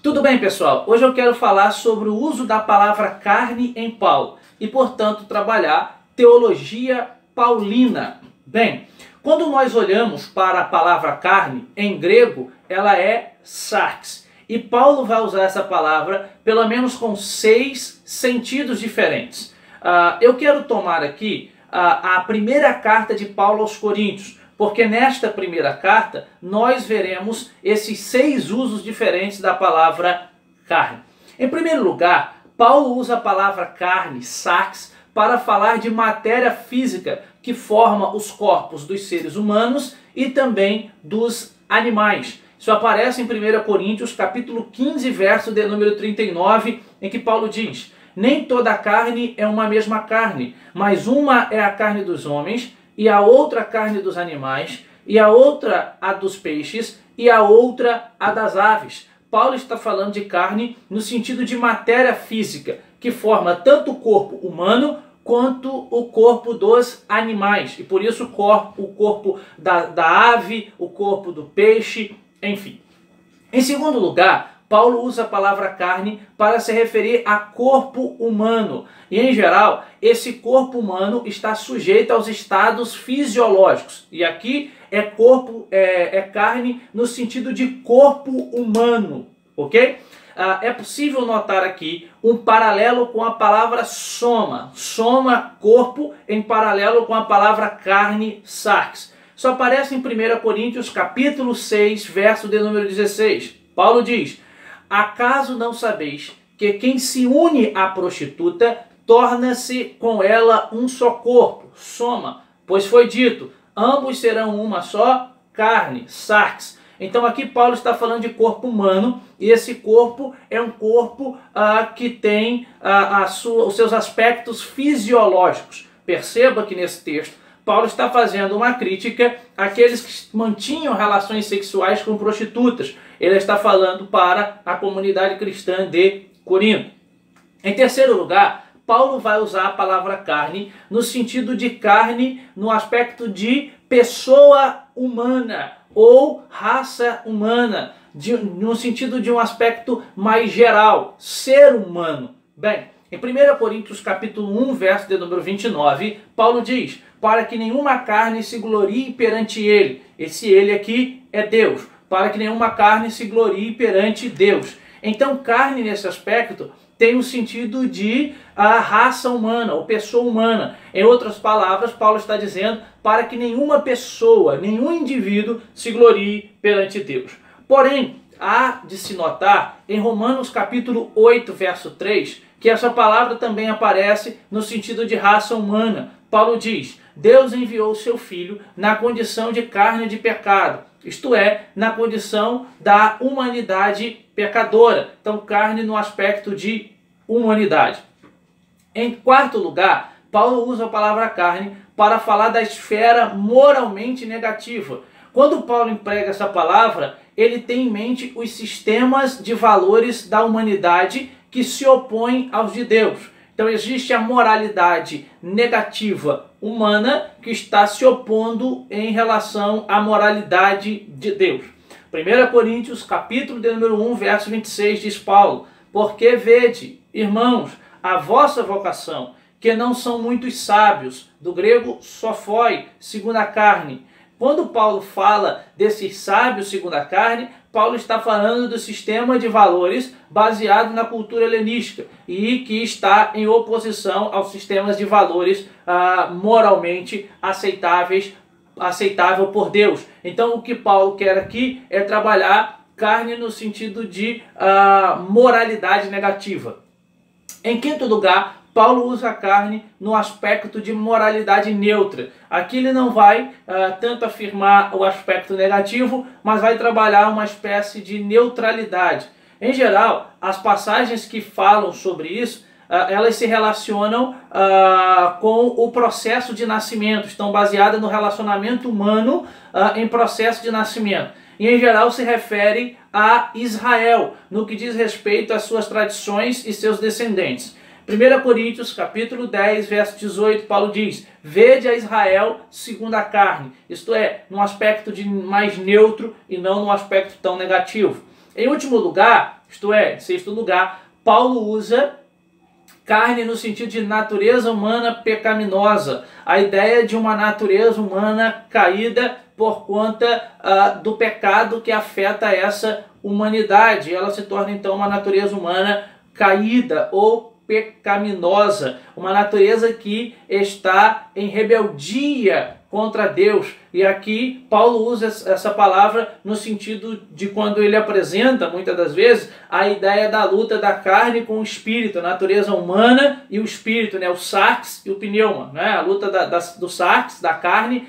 Tudo bem, pessoal? Hoje eu quero falar sobre o uso da palavra carne em Paulo e, portanto, trabalhar teologia paulina. Bem, quando nós olhamos para a palavra carne, em grego, ela é sarx. E Paulo vai usar essa palavra pelo menos com 6 sentidos diferentes. Eu quero tomar aqui a primeira carta de Paulo aos Coríntios, porque nesta primeira carta nós veremos esses 6 usos diferentes da palavra carne. Em primeiro lugar, Paulo usa a palavra carne, sarx, para falar de matéria física que forma os corpos dos seres humanos e também dos animais. Isso aparece em 1 Coríntios capítulo 15, verso de número 39, em que Paulo diz: nem toda a carne é uma mesma carne, mas uma é a carne dos homens, e a outra a carne dos animais, e a outra a dos peixes, e a outra a das aves. Paulo está falando de carne no sentido de matéria física, que forma tanto o corpo humano quanto o corpo dos animais. E por isso o corpo da ave, o corpo do peixe, enfim. Em segundo lugar, Paulo usa a palavra carne para se referir a corpo humano. E, em geral, esse corpo humano está sujeito aos estados fisiológicos. E aqui é carne no sentido de corpo humano, ok? É possível notar aqui um paralelo com a palavra soma. Soma, corpo, em paralelo com a palavra carne, sarx. Isso aparece em 1 Coríntios capítulo 6, verso de número 16. Paulo diz: acaso não sabeis que quem se une à prostituta torna-se com ela um só corpo, soma, pois foi dito, ambos serão uma só carne, sarx. Então aqui Paulo está falando de corpo humano, e esse corpo é um corpo que tem os seus aspectos fisiológicos. Perceba que nesse texto Paulo está fazendo uma crítica àqueles que mantinham relações sexuais com prostitutas. Ele está falando para a comunidade cristã de Corinto. Em terceiro lugar, Paulo vai usar a palavra carne no sentido de carne no aspecto de pessoa humana ou raça humana, no sentido de um aspecto mais geral, ser humano. Bem, em 1 Coríntios capítulo 1, verso de número 29, Paulo diz: para que nenhuma carne se glorie perante ele. Esse ele aqui é Deus. Para que nenhuma carne se glorie perante Deus. Então, carne nesse aspecto tem o sentido de raça humana ou pessoa humana. Em outras palavras, Paulo está dizendo para que nenhuma pessoa, nenhum indivíduo se glorie perante Deus. Porém, há de se notar em Romanos capítulo 8, verso 3, que essa palavra também aparece no sentido de raça humana. Paulo diz: Deus enviou o seu Filho na condição de carne de pecado, isto é, na condição da humanidade pecadora. Então, carne no aspecto de humanidade. Em quarto lugar, Paulo usa a palavra carne para falar da esfera moralmente negativa. Quando Paulo emprega essa palavra, ele tem em mente os sistemas de valores da humanidade que se opõem aos de Deus. Então existe a moralidade negativa humana que está se opondo em relação à moralidade de Deus. 1 Coríntios capítulo de número 1, verso 26 diz Paulo: porque vede, irmãos, a vossa vocação, que não são muitos sábios, do grego sofoi, segundo a carne. Quando Paulo fala desses sábios segundo a carne, Paulo está falando do sistema de valores baseado na cultura helenística e que está em oposição aos sistemas de valores moralmente aceitável por Deus. Então o que Paulo quer aqui é trabalhar carne no sentido de moralidade negativa. Em quinto lugar, Paulo usa a carne no aspecto de moralidade neutra. Aqui ele não vai tanto afirmar o aspecto negativo, mas vai trabalhar uma espécie de neutralidade. Em geral, as passagens que falam sobre isso, elas se relacionam com o processo de nascimento, estão baseadas no relacionamento humano em processo de nascimento. E em geral se refere a Israel, no que diz respeito às suas tradições e seus descendentes. 1 Coríntios capítulo 10, verso 18, Paulo diz: vede a Israel segundo a carne, isto é, num aspecto mais neutro e não num aspecto tão negativo. Em último lugar, Isto é, em sexto lugar, Paulo usa carne no sentido de natureza humana pecaminosa, a ideia de uma natureza humana caída por conta do pecado que afeta essa humanidade. Ela se torna então uma natureza humana caída ou pecaminosa, uma natureza que está em rebeldia contra Deus. E aqui Paulo usa essa palavra no sentido de quando ele apresenta, muitas das vezes, a ideia da luta da carne com o espírito, a natureza humana e o espírito, né? O sarx e o pneuma, né? A luta do sarx, da carne,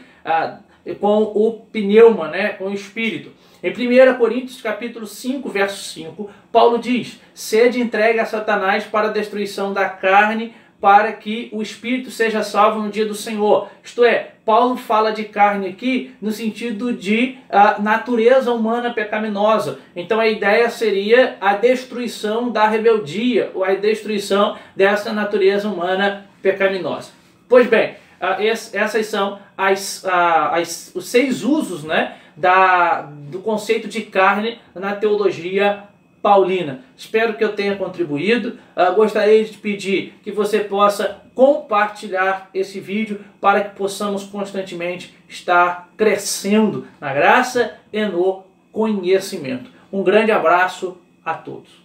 com o pneuma, né? Com o espírito. Em 1 Coríntios capítulo 5, verso 5, Paulo diz: sede entregue a Satanás para a destruição da carne, para que o espírito seja salvo no dia do Senhor. Isto é, Paulo fala de carne aqui no sentido de natureza humana pecaminosa. Então a ideia seria a destruição da rebeldia, ou a destruição dessa natureza humana pecaminosa. Pois bem, essas são os 6 usos, né, do conceito de carne na teologia paulina. Espero que eu tenha contribuído. Gostaria de pedir que você possa compartilhar esse vídeo para que possamos constantemente estar crescendo na graça e no conhecimento. Um grande abraço a todos.